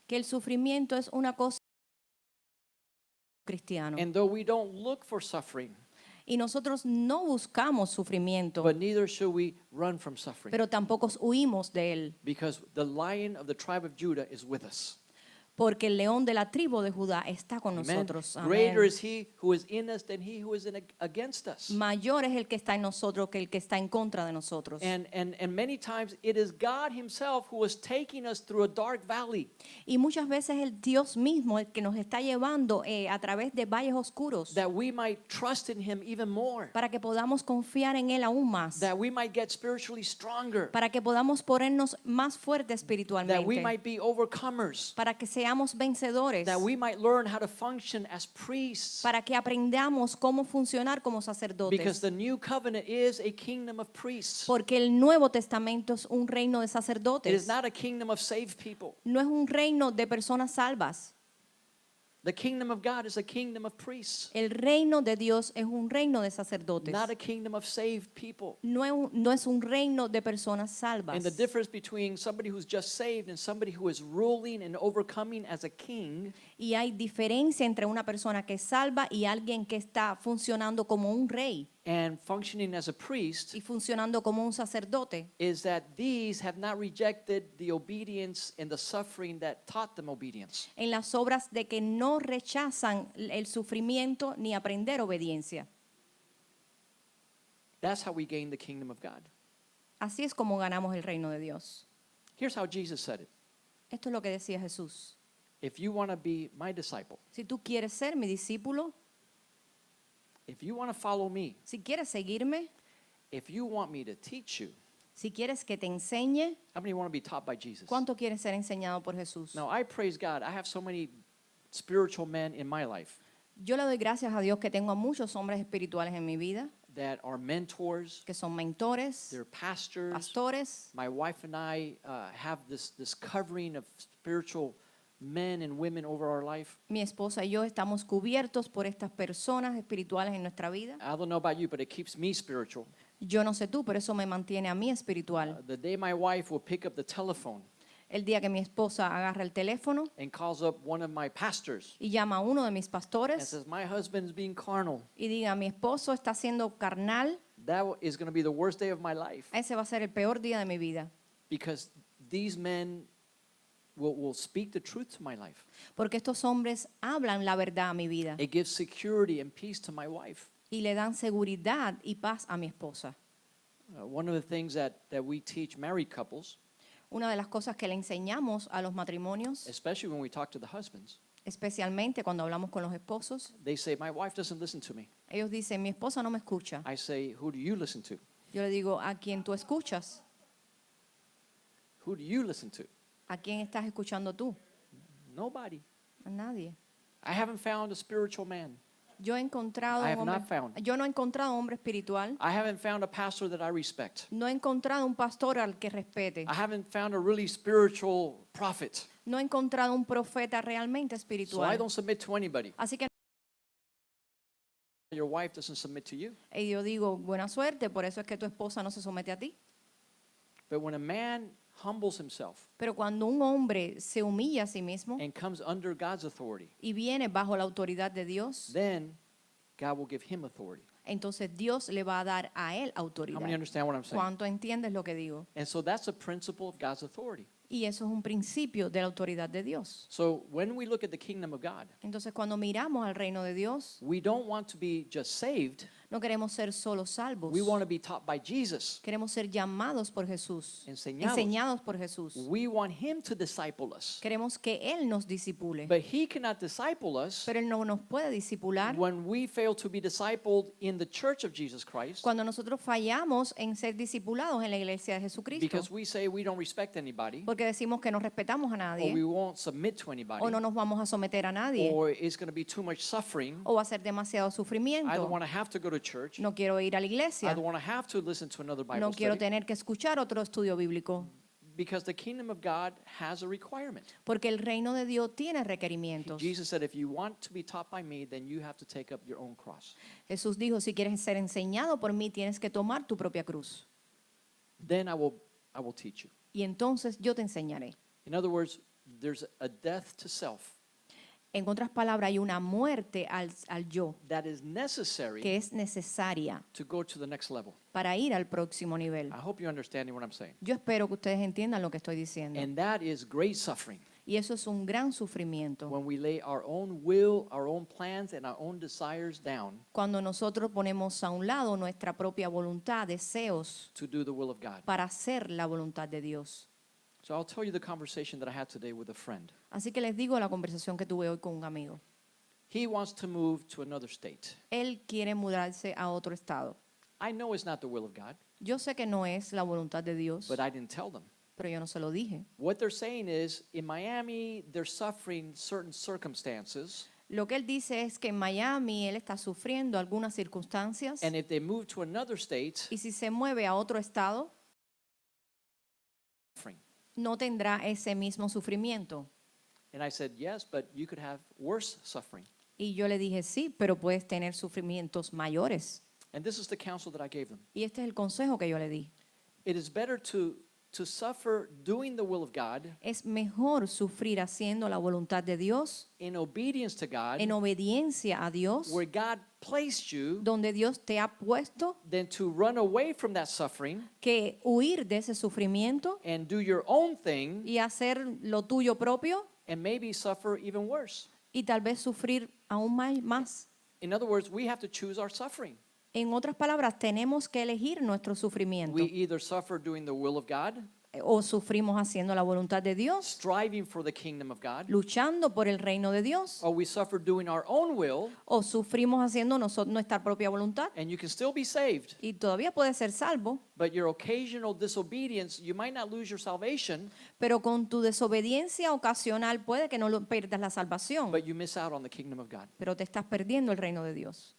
que el sufrimiento es una cosa cristiano. And though we don't look for suffering, Y nosotros no buscamos sufrimiento, but neither should we run from suffering, pero tampoco huimos de él, because the Lion of the tribe of Judah is with us. porque el león de la tribu de Judá está con Amen. nosotros. Amén. Greater is He who is in us than he who is against us. Mayor es el que está en nosotros que el que está en contra de nosotros. And many times it is God Himself who is taking us through a dark valley, Y muchas veces el Dios mismo el que nos está llevando a través de valles oscuros that we might trust in Him even more, para que podamos confiar en Él aún más, that we might get spiritually stronger, para que podamos ponernos más fuertes that we espiritualmente, might be overcomers, para que seamos vencedores, that we might learn how to function as priests, para que aprendamos cómo funcionar como because sacerdotes. the new covenant is a kingdom of priests. Porque el Nuevo Testamento es un reino de It is sacerdotes, not a kingdom of saved people. no es un reino de personas salvas. The kingdom of God is a kingdom of priests, El reino de Dios es un reino de sacerdotes, not a kingdom of saved people. no es un reino de personas salvas. And the difference between somebody who's just saved and somebody who is ruling and overcoming as a king Y hay diferencia entre una persona que es salva y alguien que está funcionando como un rey and functioning as a priest y funcionando como un sacerdote. is that these have not rejected the obedience and the suffering that taught them obedience. En las obras de que no rechazan el sufrimiento ni aprender obediencia. That's how we gain the kingdom of God. Así es como ganamos el reino de Dios. Here's how Jesus said it. Esto es lo que decía Jesús. If you want to be my disciple, Si tú quieres ser mi discípulo, if you want to follow me, si quieres seguirme, if you want me to teach you, si quieres que te enseñe, how many want to be taught by Jesus? ¿cuánto quieres ser enseñado por Jesús? Now, I praise God. I have so many spiritual men in my life Yo le doy gracias a Dios que tengo a muchos hombres espirituales en mi vida, that are mentors, que son mentores, they're pastors. pastores. My wife and I have this covering of spiritual men and women over our life. Mi esposa y yo estamos cubiertos por estas personas espirituales en nuestra vida. I don't know about you, but it keeps me spiritual. Yo no sé tú, pero eso me mantiene a mí espiritual. The day my wife will pick up the telephone El día que mi esposa agarra el teléfono and calls up one of my pastors y llama a uno de mis and pastores says, my husband's being carnal, y diga, mi esposo está siendo carnal, that is going to be the worst day of my life, ese va a ser el peor día de mi vida. because these men will speak the truth to my life. Porque estos hombres hablan la verdad a mi vida It gives security and peace to my wife. y le dan seguridad y paz a mi esposa. One of the things that we teach married couples, Una de las cosas que le enseñamos a los matrimonios, especially when we talk to the husbands, especialmente cuando hablamos con los esposos, they say, my wife doesn't listen to me. ellos dicen, mi esposa no me escucha. I say, who do you listen to? Yo le digo, ¿a quién tú escuchas? Who do you listen to? ¿A quién estás escuchando tú? Nobody. A nadie. I haven't found a spiritual man. Yo he encontrado I un have not hombre, found. yo no he encontrado un hombre espiritual. I haven't found a pastor that I respect. No he encontrado un pastor al que respete. I haven't found a really spiritual prophet. No he encontrado un profeta realmente So I espiritual. don't submit to anybody. Así que Your wife doesn't submit to you. yo digo, buena suerte, por eso es que tu esposa no se somete a ti. But when a man humbles himself Pero cuando un hombre se humilla a sí mismo and comes under God's authority, y viene bajo la autoridad de Dios, then God will give him authority. entonces Dios le va a dar a él How autoridad. many understand what I'm saying? ¿Cuánto entiendes lo que digo? And so that's a principle of God's authority. Y eso es un principio de la autoridad de Dios. So when we look at the kingdom of God, Entonces, cuando miramos al reino de Dios, we don't want to be just saved. no queremos ser solo salvos. We want to be taught by Jesus. Queremos ser llamados por Jesús, Enseñados. enseñados por Jesús. We want him to disciple us. Queremos que Él nos disipule, But he cannot disciple us pero Él no nos puede disipular when we fail to be discipled in the church of Jesus Christ, cuando nosotros fallamos en ser discipulados en la iglesia de Jesucristo, because we say we don't respect anybody, porque decimos que no respetamos a or nadie, we won't submit to anybody, o no nos vamos a someter a nadie, or it's going to be too much suffering. o va a ser demasiado I don't sufrimiento. want to have to go to church. No quiero ir a la I iglesia, don't want to have to listen to another Bible no quiero study, tener que escuchar otro estudio bíblico, because the kingdom of God has a requirement. porque el reino de Dios tiene requerimientos. Jesus said, if you want to be taught by me, then you have to take up your own cross. Jesús dijo, si quieres ser enseñado por mí, tienes que tomar tu propia cruz. Then I will teach you. Y entonces yo te enseñaré. In other words, there's a death to self En otras palabras, hay una muerte al yo that is necessary que es necesaria to go to the next level. para ir al próximo nivel. I hope you're understanding what I'm saying. Yo espero que ustedes entiendan lo que estoy diciendo. And that is great suffering Y eso es un gran sufrimiento. when we lay our own will, our own plans, and our own desires down Cuando nosotros ponemos a un lado nuestra propia voluntad, deseos, to do the will of God. para hacer la voluntad de Dios. So I'll tell you the conversation that I had today with a friend. Así que les digo la conversación que tuve hoy con un amigo. He wants to move to another state. Él quiere mudarse a otro estado. I know it's not the will of God, Yo sé que no es la voluntad de Dios, but I didn't tell them. pero yo no se lo dije. What they're saying is, in Miami, they're suffering certain circumstances, Lo que él dice es que en Miami él está sufriendo algunas circunstancias and if they move to another state, y si se mueve a otro estado, suffering. no tendrá ese mismo sufrimiento. And I said, yes, but you could have worse suffering. Y yo le dije, sí, pero puedes tener sufrimientos mayores. And this is the counsel that I gave them. Y este es el consejo que yo le di. It is better to suffer doing the will of God Es mejor sufrir haciendo la voluntad de Dios, in obedience to God, en obediencia a Dios, where God placed you, donde Dios te ha puesto, than to run away from that suffering que huir de ese sufrimiento and do your own thing y hacer lo tuyo propio and maybe suffer even worse. y tal vez sufrir aún más. In other words, we have to choose our suffering. En otras palabras, tenemos que elegir nuestro sufrimiento. We either suffer doing the will of God, O sufrimos haciendo la voluntad de Dios, striving for the kingdom of God, luchando por el reino de Dios, or we suffer doing our own will, o sufrimos haciendo nuestra propia voluntad and you can still be saved, y todavía puedes ser salvo, but your occasional disobedience, you might not lose your salvation, pero con tu desobediencia ocasional puede que no pierdas la salvación, but you miss out on the kingdom of God. pero te estás perdiendo el reino de Dios.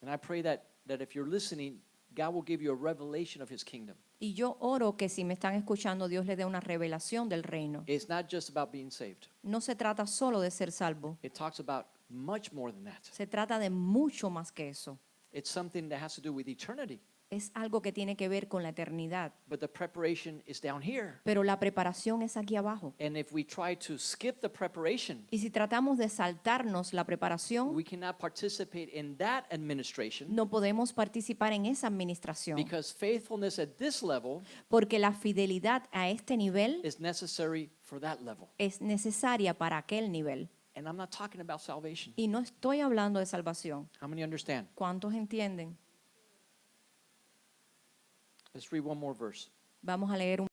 And I pray that if you're listening, God will give you a revelation of his kingdom. Y yo oro que si me están escuchando, Dios les dé una revelación del reino. It's not just about being saved. No se trata solo de ser salvo, It talks about much more than that. se trata de mucho más que eso. It's something that has to do with eternity. Es algo que tiene que ver con la eternidad, But the preparation is down here. pero la preparación es aquí abajo. And if we try to skip the preparation, Y si tratamos de saltarnos la preparación, we cannot participate in that administration, no podemos participar en esa administración, because faithfulness at this level porque la fidelidad a este nivel is necessary for that level. es necesaria para aquel nivel. And I'm not talking about salvation. Y no estoy hablando de salvación. How many understand? ¿Cuántos entienden? Let's read one more verse. Vamos a leer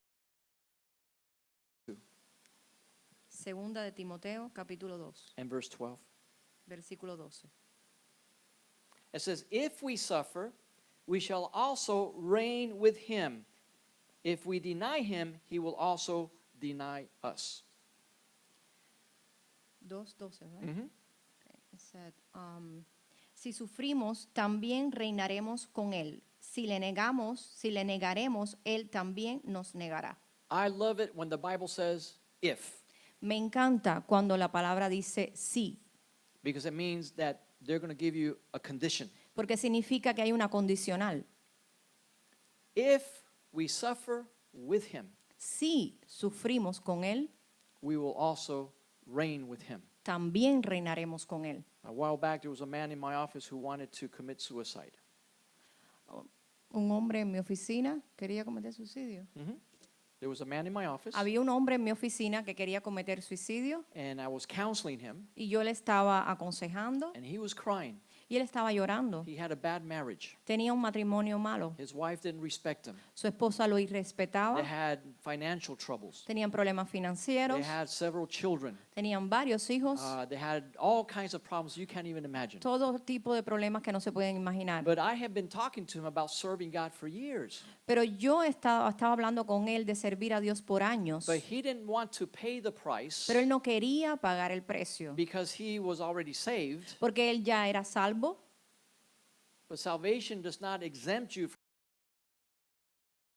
Segunda de Timoteo, capítulo 2, And verse 12. versículo 12. It says, if we suffer, we shall also reign with him. If we deny him, he will also deny us. 2:12, right? Mhm. It said, si sufrimos, también reinaremos con él. Si le negaremos, él también nos negará. I love it when the Bible says if, Me encanta cuando la palabra dice sí, because it means that they're going to give you a condition. porque significa que hay una condicional. If we suffer with him, Si sufrimos con él, we will also reign with him. también reinaremos con él. A while back, there was a man in my office who wanted to commit suicide. Un hombre en mi oficina quería cometer suicidio. There was a man in my office, Había un hombre en mi oficina que quería cometer suicidio and I was counseling him, y yo le estaba aconsejando and he was crying. y él estaba llorando. He had a bad marriage. Tenía un matrimonio malo. His wife didn't respect him. Su esposa lo They irrespetaba. had financial troubles. Tenían problemas financieros. They had several children. Tenían varios hijos. They had all kinds of problems you can't even imagine. Todo tipo de problemas que no se pueden imaginar. But I have been talking to him about serving God for years. Pero yo estaba hablando con él de servir a Dios por años. But he didn't want to pay the price Pero él no quería pagar el precio. because he was already saved. Porque él ya era salvo. But salvation does not exempt you from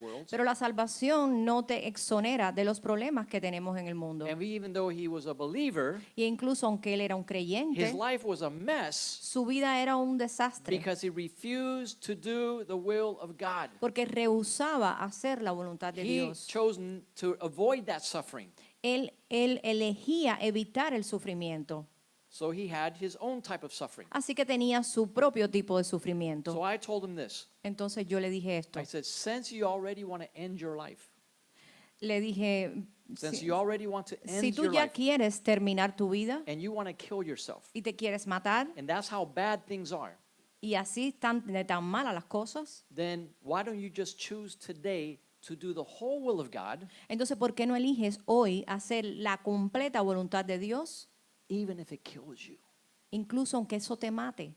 the world. Pero la salvación no te exonera de los problemas que tenemos en el mundo. And even though he was a believer, Y incluso aunque él era un his creyente, life was a mess su vida era un desastre. because he refused to do the will of God. Porque rehusaba hacer la voluntad de He Dios. chose to avoid that suffering. Él elegía evitar el sufrimiento. So he had his own type of suffering. Así que tenía su propio tipo de sufrimiento. So I told him this. Entonces yo le dije esto. I said, since you already want to end your life, Le dije, since si, you already want to si end tú your ya life quieres terminar tu vida and you want to kill yourself, y te quieres matar and that's how bad things are, y así están de tan malas las cosas, then why don't you just choose today to do the whole will of God, entonces ¿por qué no eliges hoy hacer la completa voluntad de Dios, even if it kills you? incluso aunque eso te mate?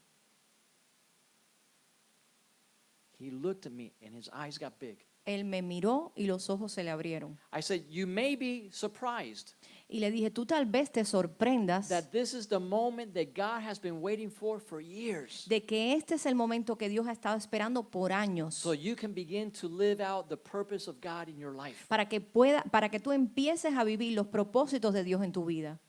He looked at me and his eyes got big. Él me miró y los ojos se le abrieron. I said, you may be surprised Y le dije, tú tal vez te sorprendas that this is the moment that God has been waiting for years. de que este es el momento que Dios ha estado esperando por años So you can begin to live out the purpose of God in your life. para que tú empieces a vivir los propósitos de Dios en tu vida.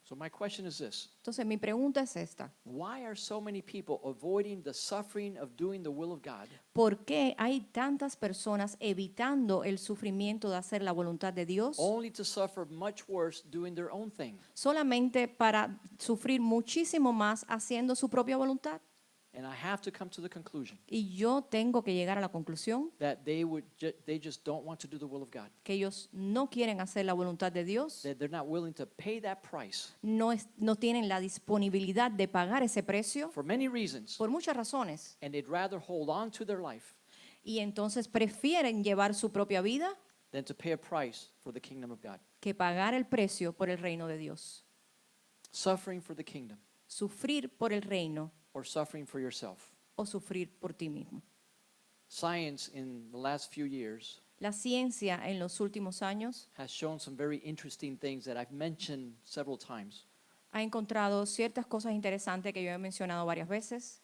So my question is this. Entonces mi pregunta es esta: Why are so many people avoiding the suffering of doing the will of God ¿por qué hay tantas personas evitando el sufrimiento de hacer la voluntad de Dios only to suffer much worse doing their own thing? solamente para sufrir muchísimo más haciendo su propia voluntad? And I have to come to the conclusion Y yo tengo que llegar a la conclusión that they just don't want to do the will of God. que ellos no quieren hacer la voluntad de Dios, That they're not willing to pay that price no tienen la disponibilidad de pagar ese precio for many reasons, por muchas razones, and they'd rather hold on to their life y entonces prefieren llevar su propia vida than to pay a price for the kingdom of God. que pagar el precio por el reino de Dios. Suffering for the kingdom Sufrir por el reino or suffering for yourself. o sufrir por ti mismo. Science in the last few years La ciencia en los últimos años has shown some very interesting things that I've mentioned several times. ha encontrado ciertas cosas interesantes que yo he mencionado varias veces.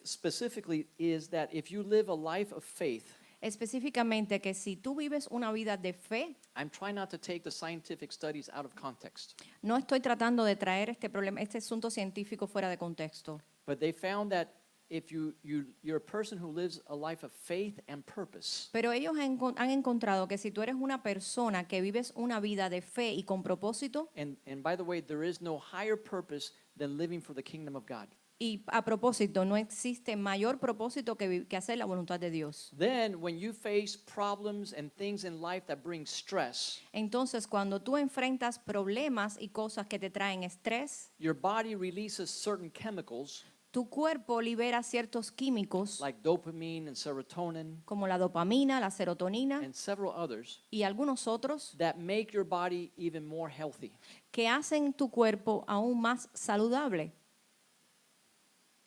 Specifically is that if you live a life of faith, Específicamente que si tú vives una vida de fe, I'm trying not to take the scientific studies out of context, no estoy tratando de traer este asunto científico fuera de contexto, but they found that if you're a person who lives a life of faith and purpose, pero ellos han encontrado que si tú eres una persona que vives una vida de fe y con propósito, and by the way, there is no higher purpose than living for the kingdom of God. y a propósito, no existe mayor propósito que hacer la voluntad de Dios. Then when you face problems and things in life that bring stress, Entonces, cuando tú enfrentas problemas y cosas que te traen estrés, your body releases certain chemicals Tu cuerpo libera ciertos químicos like dopamine and serotonin como la dopamina, la serotonina and several others y algunos otros that make your body even more healthy, que hacen tu cuerpo aún más saludable,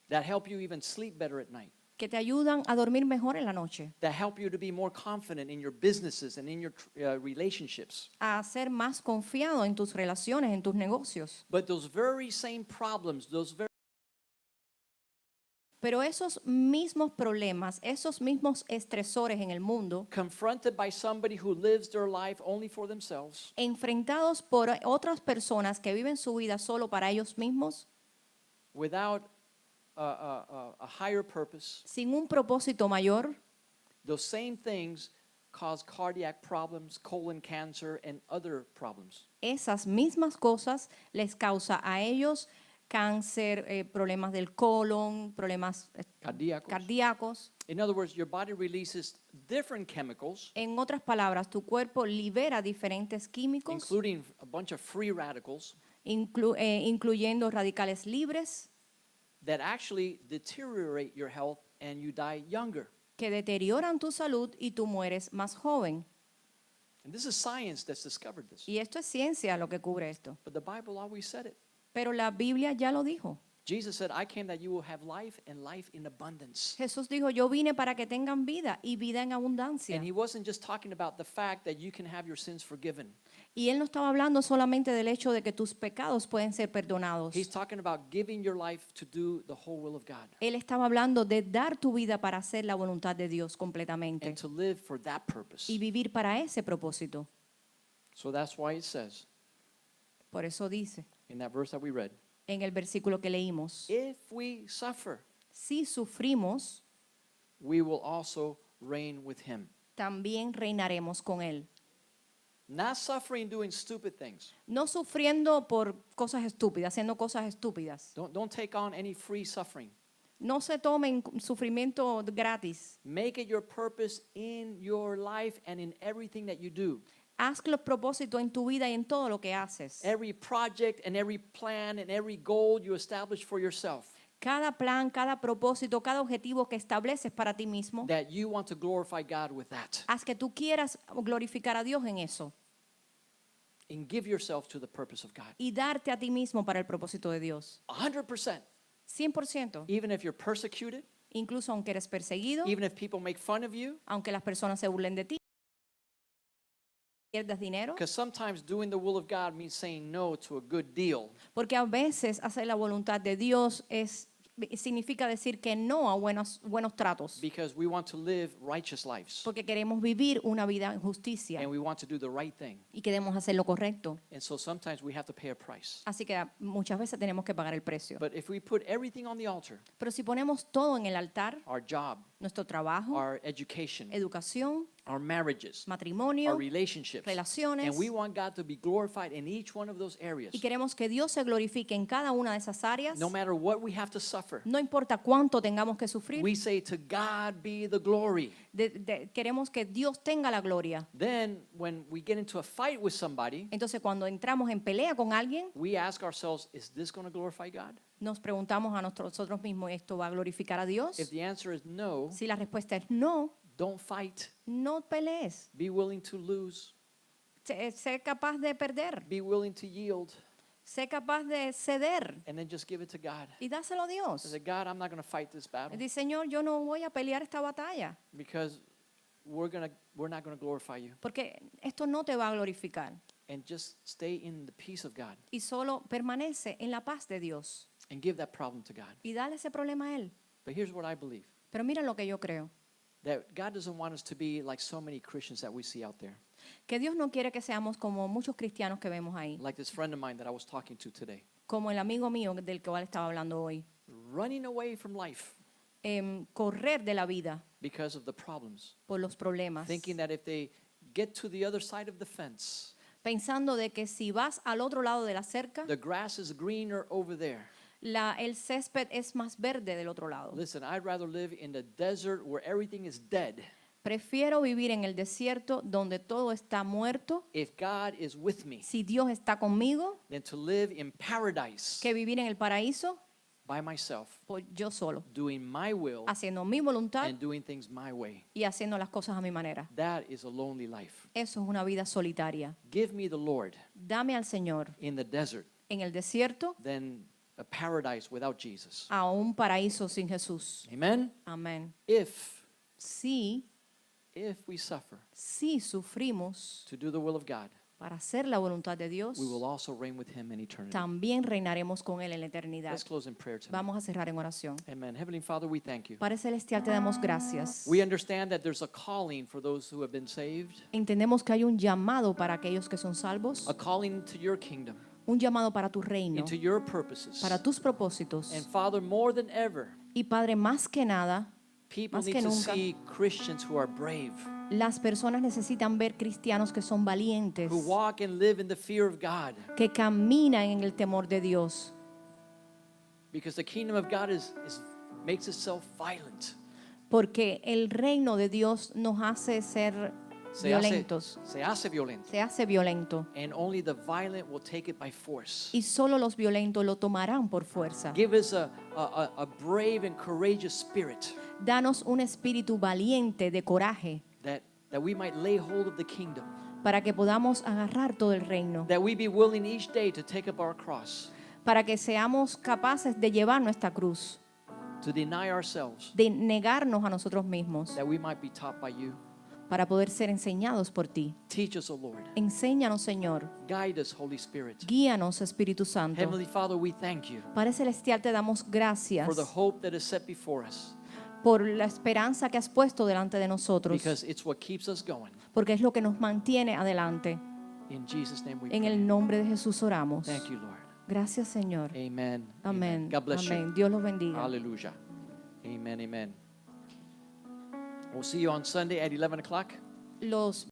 that help you even sleep better at night, que te ayudan a dormir mejor en la noche, that help you to be more confident in your businesses and in your relationships. a ser más confiado en tus relaciones, en tus negocios. But those very same problems, those very Pero esos mismos problemas, esos mismos estresores en el mundo, confronted by somebody who lives their life only for themselves, enfrentados por otras personas que viven su vida solo para ellos mismos, without a higher purpose, sin un propósito mayor, those same things cause cardiac problems, colon cancer, and other problems. esas mismas cosas les causa a ellos cáncer, problemas del colon, problemas Cardíacos. cardíacos. In other words, your body releases different chemicals, En otras palabras, tu cuerpo libera diferentes químicos, including a bunch of free radicals, incluyendo radicales libres, that actually deteriorate your health and you die younger. que deterioran tu salud y tú mueres más joven. And this is science that's discovered this. Y esto es ciencia lo que cubre esto. But the Bible always said it. Pero la Biblia ya lo dijo. Jesus said, I came that you will have life and life in abundance. Jesús dijo, yo vine para que tengan vida y vida en abundancia. And he wasn't just talking about the fact that you can have your sins forgiven. Y él no estaba hablando solamente del hecho de que tus pecados pueden ser perdonados. He's talking about giving your life to do the whole will of God Él estaba hablando de dar tu vida para hacer la voluntad de Dios completamente and to live for that purpose. y vivir para ese propósito. So that's why it says Por eso dice in that verse that we read, en el versículo que leímos, if we suffer, si sufrimos, we will also reign with him. también reinaremos con él. Not suffering doing stupid things. No sufriendo por cosas estúpidas, haciendo cosas estúpidas. Don't take on any free suffering. No se tomen sufrimiento gratis. Make it your purpose in your life and in everything that you do. Haz los propósitos en tu vida y en todo lo que haces. Every project and every plan and every goal you establish for yourself, Cada plan, cada propósito, cada objetivo que estableces para ti mismo, that you want to glorify God with that. haz que tú quieras glorificar a Dios en eso And give yourself to the purpose of God. y darte a ti mismo para el propósito de Dios. 100%. 100%. Even if you're persecuted, Incluso aunque eres perseguido, even if people make fun of you, aunque las personas se burlen de ti, pierdas dinero, because sometimes doing the will of God means saying no to a good deal. porque a veces hacer la voluntad de Dios significa decir que no a buenos tratos, Because we want to live righteous lives. porque queremos vivir una vida en justicia And we want to do the right thing. y queremos hacer lo correcto. And so sometimes we have to pay a price. Así que muchas veces tenemos que pagar el precio. But if we put everything on the altar, Pero si ponemos todo en el altar, our job, nuestro trabajo, our education, educación, our marriages, our matrimonio, relationships, relaciones, and we want God to be glorified in each one of those areas. y queremos que Dios se glorifique en cada una de esas áreas, No matter what we have to suffer, no importa cuánto tengamos que sufrir, we say to God be the glory. queremos que Dios tenga la gloria. Then when we get into a fight with somebody, Entonces cuando entramos en pelea con alguien, we ask ourselves, is this going to glorify God? nos preguntamos a nosotros mismos, ¿esto va a glorificar a Dios? If the answer is no, Si la respuesta es no, don't fight. no pelees. Be willing to lose. Sé capaz de perder, Be willing to yield. sé capaz de ceder And then just give it to God. y dáselo a Dios. Say, God, I'm not going to fight this battle Dice, Señor, yo no voy a pelear esta batalla because we're not going to glorify you. porque esto no te va a glorificar. And just stay in the peace of God Y solo permanece en la paz de Dios and give that problem to God. y dale ese problema a Él. But here's what I believe. Pero mira lo que yo creo, That God doesn't want us to be like so many Christians that we see out there. que Dios no quiere que seamos como muchos cristianos que vemos ahí, Like this friend of mine that I was talking to today. como el amigo mío del cual estaba hablando hoy. Running away from life Correr de la vida because of the problems. por los problemas, Thinking that if they get to the other side of the fence, pensando de que si vas al otro lado de la cerca, the grass is greener over there. el césped es más verde del otro lado. Listen, I'd rather live in the desert where everything is dead. Prefiero vivir en el desierto donde todo está muerto, If God is with me, si Dios está conmigo, than to live in paradise que vivir en el paraíso by myself, yo solo, doing my will haciendo mi voluntad and doing things my way. y haciendo las cosas a mi manera. That is a lonely life. Eso es una vida solitaria. Give me the Lord Dame al Señor in the desert en el desierto than a paradise without Jesus. a un paraíso sin Jesús. Amen? Amén. If Si we suffer sufrimos to do the will of God, para hacer la voluntad de Dios, we will also reign with him in eternity. también reinaremos con Él en la eternidad. Let's close in prayer tonight. Vamos a cerrar en oración. Amen. Heavenly Father, we thank you. Padre Celestial, te damos gracias. We understand that there's a calling for those who have been saved, Entendemos que hay un llamado para aquellos que son salvos, a calling to your kingdom, un llamado para tu reino, into your purposes. para tus propósitos. And Father, more than ever, Y Padre, más que nada, people más need que to nunca, see Christians who are brave, las personas necesitan ver cristianos que son valientes, who walk and live in the fear of God. que caminan en el temor de Dios. Because the kingdom of God makes itself violent. Porque el reino de Dios nos hace ser violentos, Se hace violento. se hace violento. And only the violent will take it by force. Y solo los violentos lo tomarán por fuerza. Give us a brave and courageous spirit Danos un espíritu valiente de coraje that we might lay hold of the kingdom. para que podamos agarrar todo el reino, That we be willing each day to take up our cross, para que seamos capaces de llevar nuestra cruz, to deny ourselves, de negarnos a nosotros mismos, that we might be taught by you. para poder ser enseñados por ti. Teach us, O Lord. Enséñanos, Señor. Guide us, Holy Spirit. Guíanos, Espíritu Santo. Heavenly Father, we thank you Padre Celestial, te damos gracias for the hope that is set before us, por la esperanza que has puesto delante de nosotros, because it's what keeps us going. porque es lo que nos mantiene adelante. In Jesus' name we En pray. el nombre de Jesús oramos. Thank you, Lord. Gracias, Señor. Amen. Amén. God bless Amén. you. Dios los bendiga. Hallelujah. Amen. Amen. We'll see you on Sunday at 11 o'clock. Los